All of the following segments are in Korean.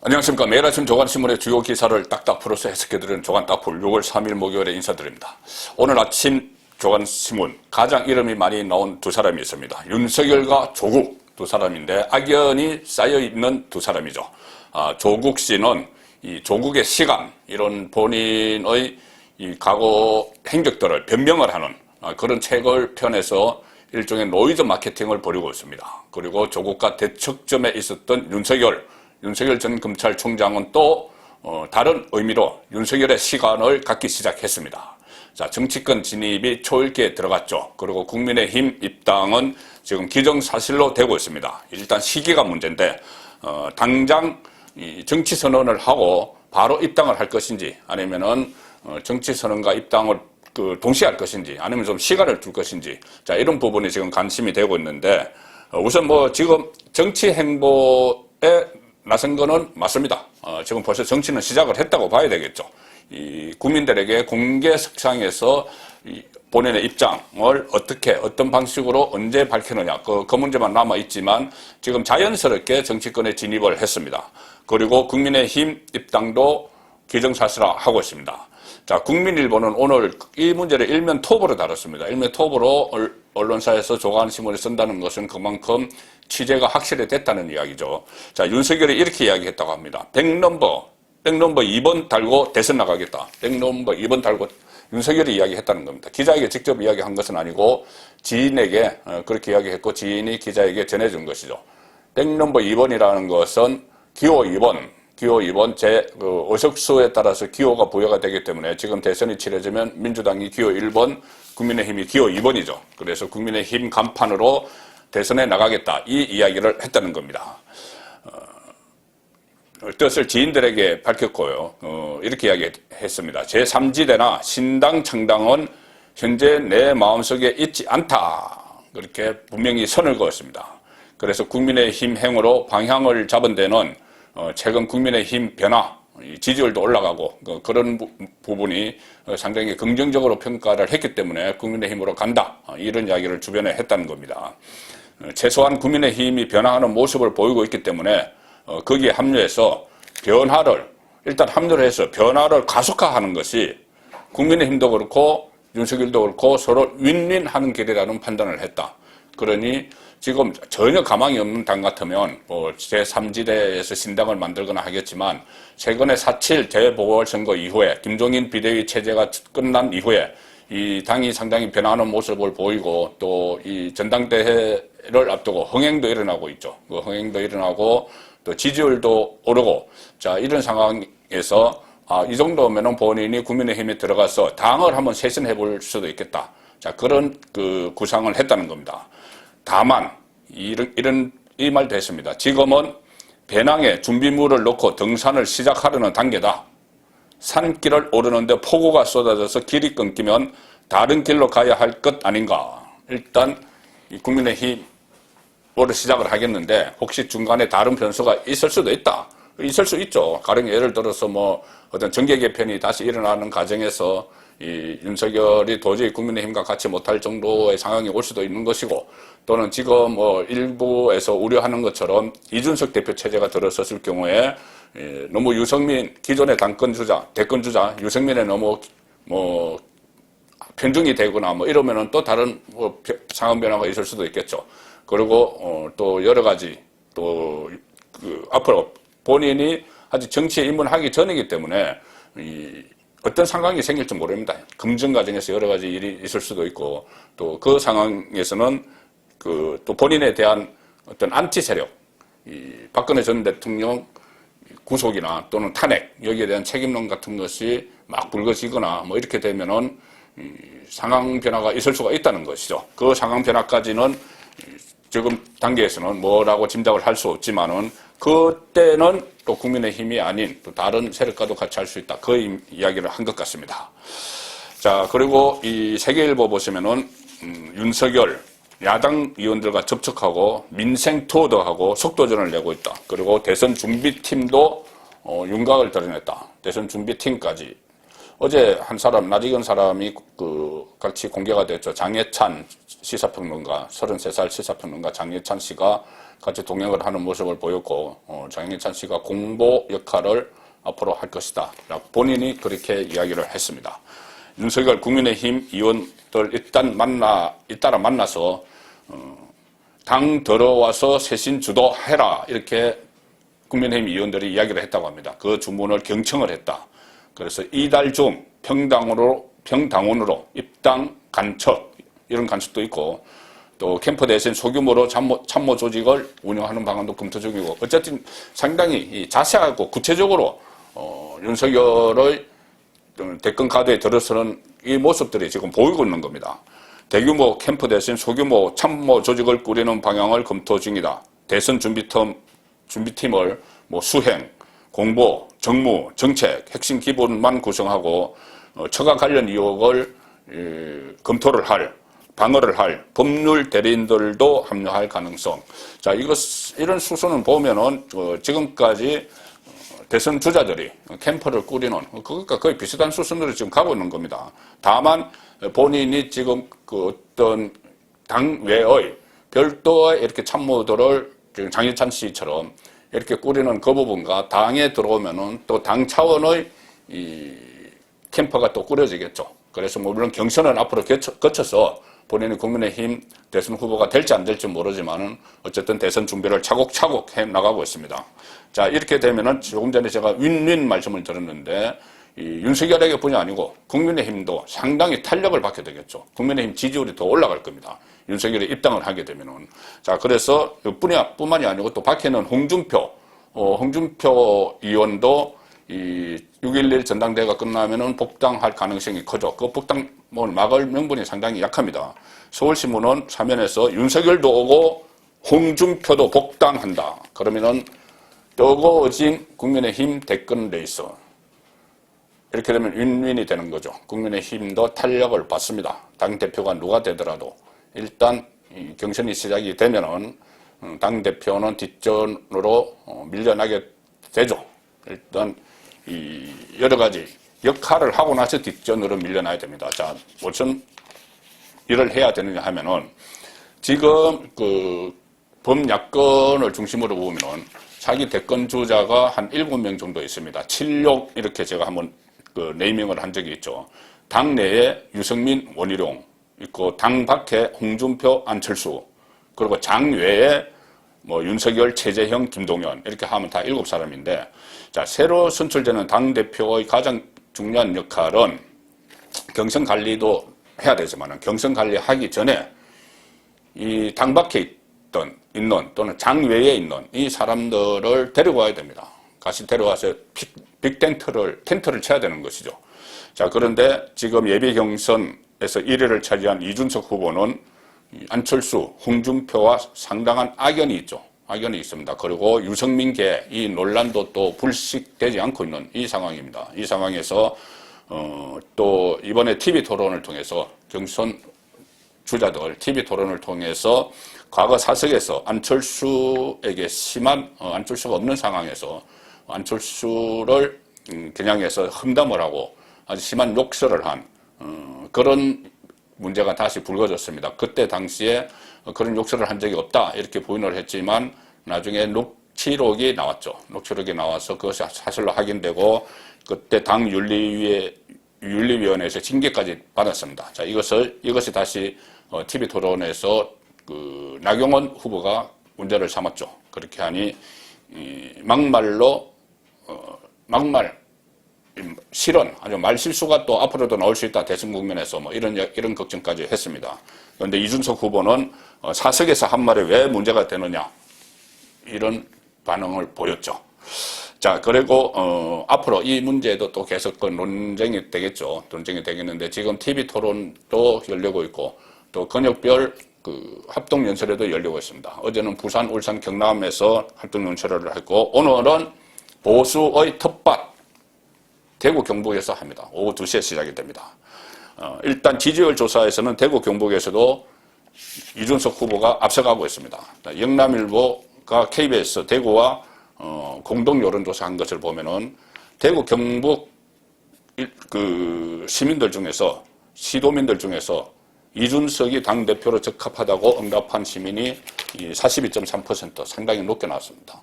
안녕하십니까. 매일 아침 조간신문의 주요 기사를 딱딱 풀어서 해석해드리는 조간딱풀 6월 3일 목요일에 인사드립니다. 오늘 아침 조간신문 가장 이름이 많이 나온 두 사람이 있습니다. 윤석열과 조국 두 사람인데 악연이 쌓여있는 두 사람이죠. 조국 씨는 이 조국의 시간, 이런 본인의 이 과거 행적들을 변명을 하는 그런 책을 펴내서 일종의 노이즈 마케팅을 벌이고 있습니다. 그리고 조국과 대척점에 있었던 윤석열 전 검찰총장은 또 다른 의미로 윤석열의 시간을 갖기 시작했습니다. 자, 정치권 진입이 초읽기에 들어갔죠. 그리고 국민의힘 입당은 지금 기정사실로 되고 있습니다. 일단 시기가 문제인데 당장 이 정치 선언을 하고 바로 입당을 할 것인지, 아니면은 정치 선언과 입당을 동시에 할 것인지, 아니면 좀 시간을 둘 것인지, 자, 이런 부분이 지금 관심이 되고 있는데, 우선 지금 정치 행보에 나선 거는 맞습니다. 지금 벌써 정치는 시작을 했다고 봐야 되겠죠. 이 국민들에게 공개석상에서 본인의 입장을 어떤 방식으로 언제 밝히느냐, 그 문제만 남아있지만 지금 자연스럽게 정치권에 진입을 했습니다. 그리고 국민의힘 입당도 기정사실화하고 있습니다. 자, 국민일보는 오늘 이 문제를 일면 톱으로 다뤘습니다. 일면 톱으로 언론사에서 조간신문을 쓴다는 것은 그만큼 취재가 확실히 됐다는 이야기죠. 자, 윤석열이 이렇게 이야기했다고 합니다. 백넘버 2번 달고 대선 나가겠다. 백넘버 2번 달고 윤석열이 이야기했다는 겁니다. 기자에게 직접 이야기한 것은 아니고 지인에게 그렇게 이야기했고 지인이 기자에게 전해준 것이죠. 백넘버 2번이라는 것은 기호 2번 의석수에 따라서 기호가 부여가 되기 때문에 지금 대선이 치러지면 민주당이 기호 1번, 국민의힘이 기호 2번이죠. 그래서 국민의힘 간판으로 대선에 나가겠다, 이 이야기를 했다는 겁니다. 뜻을 지인들에게 밝혔고요. 이렇게 이야기했습니다. 제3지대나 신당 창당은 현재 내 마음속에 있지 않다. 그렇게 분명히 선을 그었습니다. 그래서 국민의힘 행으로 방향을 잡은 데는 최근 국민의힘 변화, 지지율도 올라가고 그런 부분이 상당히 긍정적으로 평가를 했기 때문에 국민의힘으로 간다, 이런 이야기를 주변에 했다는 겁니다. 최소한 국민의힘이 변화하는 모습을 보이고 있기 때문에 거기에 합류해서 일단 합류를 해서 변화를 가속화하는 것이 국민의힘도 그렇고 윤석열도 그렇고 서로 윈윈하는 길이라는 판단을 했다. 그러니 지금 전혀 가망이 없는 당 같으면 제3지대에서 신당을 만들거나 하겠지만, 최근에 4.7 재보궐선거 이후에 김종인 비대위 체제가 끝난 이후에 이 당이 상당히 변화하는 모습을 보이고, 또 이 전당대회를 앞두고 흥행도 일어나고 있죠. 그 흥행도 일어나고 또 지지율도 오르고, 자, 이런 상황에서 이 정도면은 본인이 국민의힘에 들어가서 당을 한번 쇄신해 볼 수도 있겠다. 자, 그런 구상을 했다는 겁니다. 다만 이 말도 했습니다. 지금은 배낭에 준비물을 넣고 등산을 시작하려는 단계다. 산길을 오르는데 폭우가 쏟아져서 길이 끊기면 다른 길로 가야 할 것 아닌가. 일단 국민의힘으로 시작을 하겠는데 혹시 중간에 다른 변수가 있을 수도 있다. 있을 수 있죠. 가령 예를 들어서 어떤 정계 개편이 다시 일어나는 과정에서 이 윤석열이 도저히 국민의힘과 같이 못할 정도의 상황이 올 수도 있는 것이고, 또는 지금 일부에서 우려하는 것처럼 이준석 대표 체제가 들어섰을 경우에 너무 유승민, 기존의 대권주자 유승민에 너무 편중이 되거나 이러면은 또 다른 상황 변화가 있을 수도 있겠죠. 그리고 또 여러 가지 앞으로 본인이 아직 정치에 입문하기 전이기 때문에 어떤 상황이 생길지 모릅니다. 검증 과정에서 여러 가지 일이 있을 수도 있고, 또 그 상황에서는 또 본인에 대한 어떤 안티 세력, 박근혜 전 대통령 구속이나 또는 탄핵, 여기에 대한 책임론 같은 것이 막 불거지거나 이렇게 되면은 상황 변화가 있을 수가 있다는 것이죠. 그 상황 변화까지는 지금 단계에서는 뭐라고 짐작을 할 수 없지만은, 그때는 또 국민의힘이 아닌 또 다른 세력과도 같이 할 수 있다. 그 이야기를 한 것 같습니다. 자, 그리고 이 세계일보 보시면은 윤석열 야당 의원들과 접촉하고 민생 투어도 하고 속도전을 내고 있다. 그리고 대선 준비팀도 윤곽을 드러냈다. 대선 준비팀까지. 어제 한 사람, 낯익은 사람이 같이 공개가 됐죠. 장예찬 시사평론가, 33살 시사평론가 장예찬 씨가 같이 동행을 하는 모습을 보였고 장해찬 씨가 공보 역할을 앞으로 할 것이다. 본인이 그렇게 이야기를 했습니다. 윤석열 국민의힘 의원들 잇따라 만나서 당 들어와서 새신 주도해라 이렇게 국민의힘 의원들이 이야기를 했다고 합니다. 그 주문을 경청을 했다. 그래서 이달 중 평당원으로 입당 간첩 이런 간첩도 있고 또 캠프 대신 소규모로 참모 조직을 운영하는 방안도 검토 중이고 어쨌든 상당히 자세하고 구체적으로 윤석열의 대권 카드에 들어서는 이 모습들이 지금 보이고 있는 겁니다. 대규모 캠프 대신 소규모 참모 조직을 꾸리는 방향을 검토 중이다. 대선 준비팀을 수행, 공보, 정무, 정책, 핵심 기본만 구성하고 처가 관련 의혹을 검토를 할, 방어를 할 법률 대리인들도 합류할 가능성. 자, 이런 수순은 보면은 지금까지 대선 주자들이 캠프를 꾸리는 그러니까 거의 비슷한 수순으로 지금 가고 있는 겁니다. 다만 본인이 지금 그 어떤 당 외의 별도의 이렇게 참모들을 장해찬 씨처럼 이렇게 꾸리는 그 부분과 당에 들어오면은 또 당 차원의 이 캠프가 또 꾸려지겠죠. 그래서 물론 경선은 앞으로 거쳐서 본인이 국민의힘 대선 후보가 될지 안 될지 모르지만은 어쨌든 대선 준비를 차곡차곡 해 나가고 있습니다. 자, 이렇게 되면은 조금 전에 제가 윈윈 말씀을 드렸는데 이 윤석열에게 뿐이 아니고 국민의힘도 상당히 탄력을 받게 되겠죠. 국민의힘 지지율이 더 올라갈 겁니다. 윤석열이 입당을 하게 되면은. 자, 그래서 뿐만이 아니고 또 밖에는 홍준표 의원도 이 6.11 전당대회가 끝나면은 복당할 가능성이 크죠. 그 복당을 막을 명분이 상당히 약합니다. 서울신문은 사면에서 윤석열도 오고 홍준표도 복당한다. 그러면은 뜨거워진 국민의힘 대권 레이스. 이렇게 되면 윈윈이 되는 거죠. 국민의힘도 탄력을 받습니다. 당대표가 누가 되더라도 일단 경선이 시작이 되면은 당대표는 뒷전으로 밀려나게 되죠. 일단 여러 가지 역할을 하고 나서 뒷전으로 밀려나야 됩니다. 자, 무슨 일을 해야 되느냐 하면은 지금 그 범야권을 중심으로 보면은 자기 대권 주자가 한 7명 정도 있습니다. 76 이렇게 제가 한번 그 네이밍을 한 적이 있죠. 당 내에 유승민, 원희룡 있고 당 밖에 홍준표, 안철수 그리고 장 외에 윤석열, 최재형, 김동연 이렇게 하면 다 7사람인데 자, 새로 선출되는 당대표의 가장 중요한 역할은 경선 관리도 해야 되지만 경선 관리하기 전에 이 당 밖에 있는 또는 장 외에 있는 이 사람들을 데리고 와야 됩니다. 같이 데려와서 텐트를 쳐야 되는 것이죠. 자, 그런데 지금 예비 경선에서 1위를 차지한 이준석 후보는 안철수, 홍준표와 상당한 악연이 있죠. 악연이 있습니다. 그리고 유승민계 이 논란도 또 불식되지 않고 있는 이 상황입니다. 이 상황에서 또 이번에 TV 토론을 통해서 경선 주자들 TV 토론을 통해서 과거 사석에서 안철수에게 심한 안철수가 없는 상황에서 안철수를 겨냥해서 험담을 하고 아주 심한 욕설을 한 그런 문제가 다시 불거졌습니다. 그때 당시에 그런 욕설을 한 적이 없다 이렇게 부인을 했지만 나중에 녹취록이 나왔죠. 녹취록이 나와서 그것이 사실로 확인되고 그때 당 윤리위원회에서 징계까지 받았습니다. 자, 이것이 다시 TV 토론에서 그 나경원 후보가 문제를 삼았죠. 그렇게 하니 막말 실언, 아주 말실수가 또 앞으로도 나올 수 있다. 대선 국면에서 이런 걱정까지 했습니다. 그런데 이준석 후보는 사석에서 한 말이 왜 문제가 되느냐 이런 반응을 보였죠. 자, 그리고 앞으로 이 문제도 또 계속 논쟁이 되겠죠. 논쟁이 되겠는데 지금 TV 토론도 열리고 있고 또 권역별 그 합동연설회도 열리고 있습니다. 어제는 부산, 울산, 경남에서 합동연설회를 했고 오늘은 보수의 텃밭 대구 경북에서 합니다. 오후 2시에 시작이 됩니다. 일단 지지율 조사에서는 대구 경북에서도 이준석 후보가 앞서가고 있습니다. 영남일보가 KBS 대구와 공동 여론조사한 것을 보면은 대구 경북 그 시도민들 중에서 이준석이 당대표로 적합하다고 응답한 시민이 42.3% 상당히 높게 나왔습니다.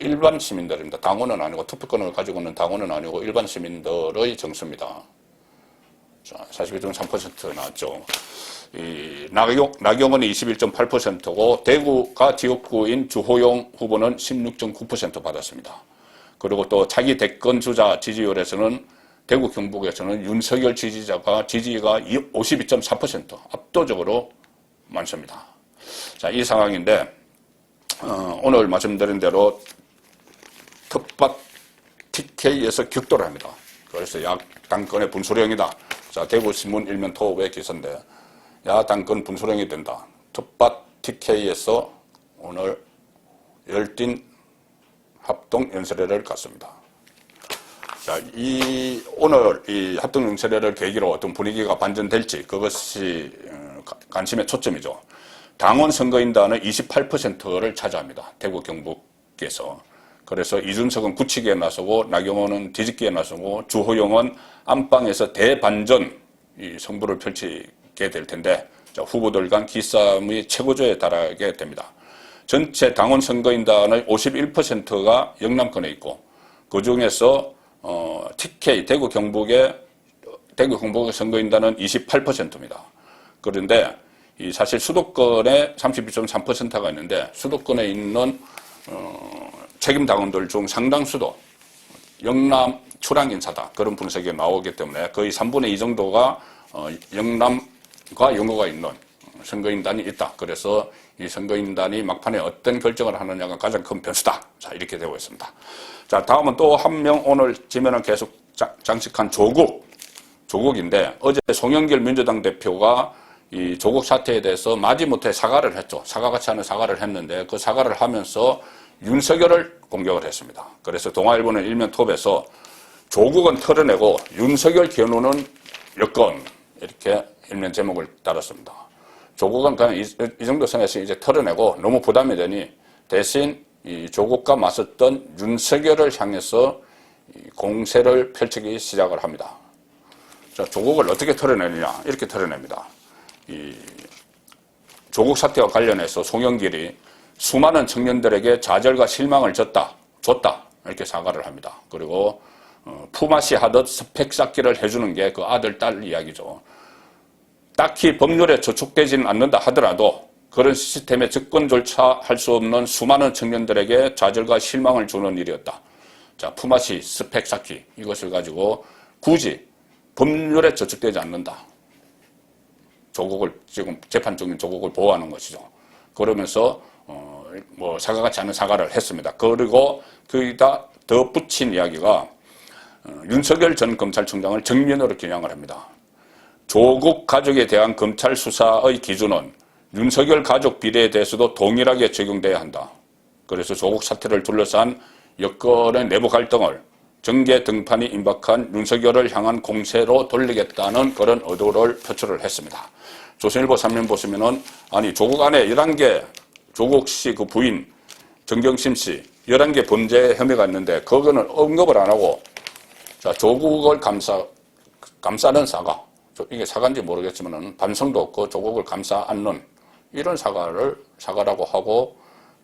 일반 시민들입니다. 당원은 아니고 투표권을 가지고 있는 당원은 아니고 일반 시민들의 정수입니다. 42.3% 나왔죠. 나경원이 21.8%고 대구가 지역구인 주호영 후보는 16.9% 받았습니다. 그리고 또 차기 대권 주자 지지율에서는 대구 경북에서는 윤석열 지지가 52.4% 압도적으로 많습니다. 자, 이 상황인데 오늘 말씀드린 대로 텃밭 TK에서 격돌을 합니다. 그래서 야당권의 분수령이다. 자, 대구신문 일면 토업의 기사인데 야당권 분수령이 된다. 텃밭 TK에서 오늘 열띤 합동 연설회를 갖습니다. 자, 오늘 이 합동 연설회를 계기로 어떤 분위기가 반전될지 그것이 관심의 초점이죠. 당원 선거인단은 28%를 차지합니다. 대구 경북에서. 그래서 이준석은 굳히기에 나서고 나경원은 뒤집기에 나서고 주호영은 안방에서 대반전 승부를 펼치게 될 텐데 자, 후보들 간 기싸움이 최고조에 달하게 됩니다. 전체 당원 선거인단의 51%가 영남권에 있고 그 중에서 TK 대구 경북의 선거인단은 28%입니다. 그런데 사실 수도권에 32.3%가 있는데 수도권에 있는 책임 당원들 중 상당수도 영남 출향 인사다 그런 분석이 나오기 때문에 거의 3분의 2 정도가 영남과 영어가 있는 선거인단이 있다. 그래서 이 선거인단이 막판에 어떤 결정을 하느냐가 가장 큰 변수다. 자, 이렇게 되고 있습니다. 자, 다음은 또 한 명 오늘 지면을 계속 장식한 조국인데 어제 송영길 민주당 대표가 이 조국 사태에 대해서 마지못해 사과를 했죠. 사과같이 않은 사과를 했는데 그 사과를 하면서 윤석열을 공격을 했습니다. 그래서 동아일보는 일면 톱에서 조국은 털어내고 윤석열 견우는 여권 이렇게 일면 제목을 달았습니다. 조국은 그냥 이 정도 선에서 이제 털어내고 너무 부담이 되니 대신 이 조국과 맞섰던 윤석열을 향해서 공세를 펼치기 시작을 합니다. 자, 조국을 어떻게 털어내느냐 이렇게 털어냅니다. 이 조국 사태와 관련해서 송영길이 수많은 청년들에게 좌절과 실망을 줬다 이렇게 사과를 합니다. 그리고 품앗이 하듯 스펙 쌓기를 해주는 게 그 아들 딸 이야기죠. 딱히 법률에 저촉되지는 않는다 하더라도 그런 시스템에 접근조차 할 수 없는 수많은 청년들에게 좌절과 실망을 주는 일이었다. 자, 품앗이 스펙 쌓기 이것을 가지고 굳이 법률에 저촉되지 않는다. 조국을 지금 재판 중인 조국을 보호하는 것이죠. 그러면서 사과같이 않은 사과를 했습니다. 그리고 거기다 덧붙인 이야기가 윤석열 전 검찰총장을 정면으로 겨냥을 합니다. 조국 가족에 대한 검찰 수사의 기준은 윤석열 가족 비리에 대해서도 동일하게 적용돼야 한다. 그래서 조국 사태를 둘러싼 여권의 내부 갈등을 정계 등판이 임박한 윤석열을 향한 공세로 돌리겠다는 그런 의도를 표출을 했습니다. 조선일보 3면 보시면은 아니 조국 안에 11개 조국 씨 그 부인 정경심 씨 11개 범죄 혐의가 있는데 그거는 언급을 안 하고 자, 조국을 감싸는 사과. 이게 사과인지 모르겠지만은 반성도 없고 조국을 감싸 안는 이런 사과라고 하고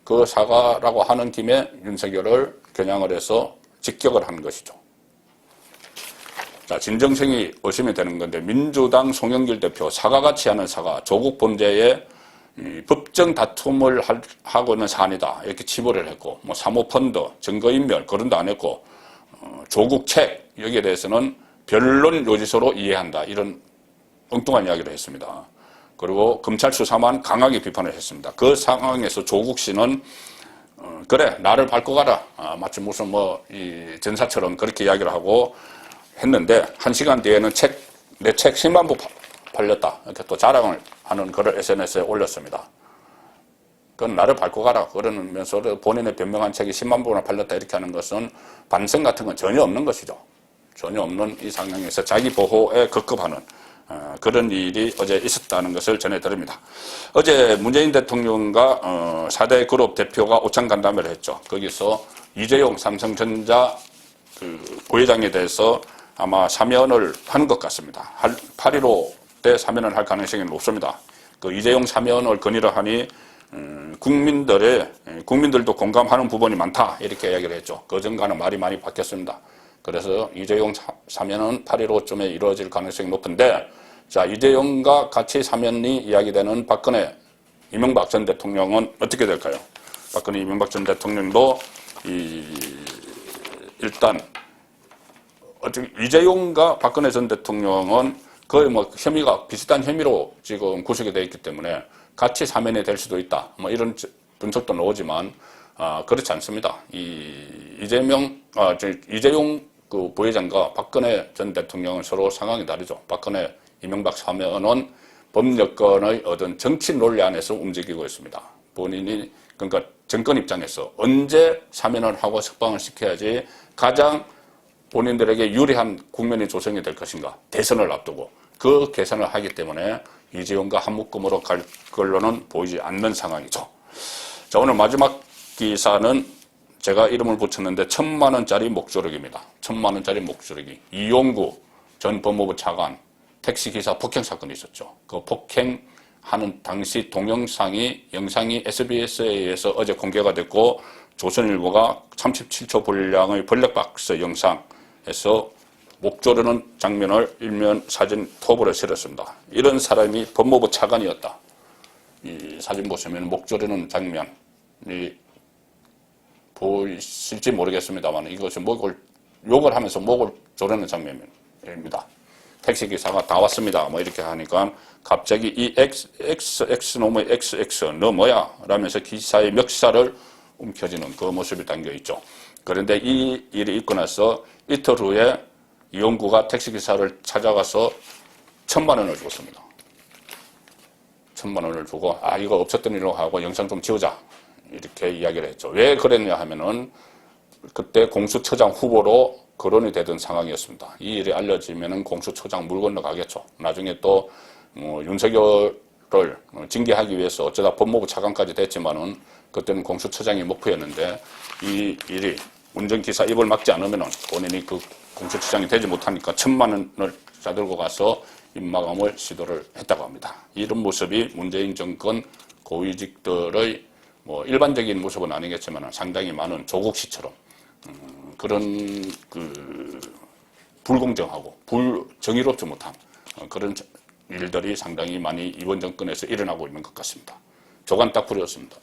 그 사과라고 하는 김에 윤석열을 겨냥을 해서 직격을 한 것이죠. 자, 진정성이 의심이 되는 건데 민주당 송영길 대표 사과같이 하는 사과, 조국 범죄에 법정 다툼을 하고 있는 사안이다 이렇게 치부를 했고 사모펀드, 증거인멸 그런도 안 했고 조국 책 여기에 대해서는 변론 요지서로 이해한다 이런 엉뚱한 이야기를 했습니다. 그리고 검찰 수사만 강하게 비판을 했습니다. 그 상황에서 조국 씨는 그래 나를 밟고 가라 마치 무슨 이 전사처럼 그렇게 이야기를 하고 했는데 1시간 뒤에는 내 책 10만 부 팔렸다 이렇게 또 자랑을 하는 글을 SNS에 올렸습니다. 그건 나를 밟고 가라 그러면서 본인의 변명한 책이 10만 부나 팔렸다 이렇게 하는 것은 반성 같은 건 전혀 없는 것이죠. 전혀 없는 이 상황에서 자기 보호에 급급하는 그런 일이 어제 있었다는 것을 전해드립니다. 어제 문재인 대통령과 4대 그룹 대표가 오찬 간담회를 했죠. 거기서 이재용 삼성전자 그 부회장에 대해서 아마 사면을 하는 것 같습니다. 8.15 절대 사면을 할 가능성이 높습니다. 그 이재용 사면을 건의를 하니 국민들도 공감하는 부분이 많다 이렇게 이야기를 했죠. 그전과는 말이 많이 바뀌었습니다. 그래서 이재용 사면은 8.15쯤에 이루어질 가능성이 높은데, 자, 이재용과 같이 사면이 이야기되는 박근혜, 이명박 전 대통령은 어떻게 될까요? 박근혜, 이명박 전 대통령도 일단 이재용과 박근혜 전 대통령은 거의 뭐 혐의가 비슷한 혐의로 지금 구속이 되어 있기 때문에 같이 사면이 될 수도 있다. 뭐 이런 분석도 나오지만 그렇지 않습니다. 이재용 그 부회장과 박근혜 전 대통령은 서로 상황이 다르죠. 박근혜, 이명박 사면은 법여건의 얻은 정치 논리 안에서 움직이고 있습니다. 본인이 그러니까 정권 입장에서 언제 사면을 하고 석방을 시켜야지 가장 본인들에게 유리한 국면이 조성이 될 것인가. 대선을 앞두고 그 계산을 하기 때문에 이재용과 한 묶음으로 갈 걸로는 보이지 않는 상황이죠. 자, 오늘 마지막 기사는 제가 이름을 붙였는데 1,000만 원짜리 목조르기입니다. 1,000만 원짜리 목조르기. 이용구 전 법무부 차관 택시기사 폭행 사건이 있었죠. 그 폭행하는 당시 영상이 SBS에 의해서 어제 공개가 됐고, 조선일보가 37초 분량의 블랙박스 영상에서 목 조르는 장면을 일면 사진 톱으로 실었습니다. 이런 사람이 법무부 차관이었다. 이 사진 보시면 목 조르는 장면이 보이실지 모르겠습니다만 이것은 욕을 하면서 목을 조르는 장면입니다. 택시기사가 다 왔습니다. 뭐 이렇게 하니까 갑자기 이 놈의 XX 너 뭐야? 라면서 기사의 멱살을 움켜쥐는 그 모습이 담겨 있죠. 그런데 이 일이 있고 나서 이틀 후에 이용구가 택시기사를 찾아가서 1,000만 원을 줬습니다. 1,000만 원을 주고 이거 없었던 일로 하고 영상 좀 지우자 이렇게 이야기를 했죠. 왜 그랬냐 하면은 그때 공수처장 후보로 거론이 되던 상황이었습니다. 이 일이 알려지면은 공수처장 물 건너가겠죠. 나중에 또 윤석열을 징계하기 위해서 어쩌다 법무부 차관까지 됐지만은 그때는 공수처장이 목표였는데 이 일이 운전기사 입을 막지 않으면은 본인이 그 공수처장이 되지 못하니까 1,000만 원을 싸들고 가서 입마감을 시도를 했다고 합니다. 이런 모습이 문재인 정권 고위직들의 뭐 일반적인 모습은 아니겠지만 상당히 많은 조국시처럼 그런 불공정하고 정의롭지 못한 그런 일들이 상당히 많이 이번 정권에서 일어나고 있는 것 같습니다. 조간 딱 부렸습니다.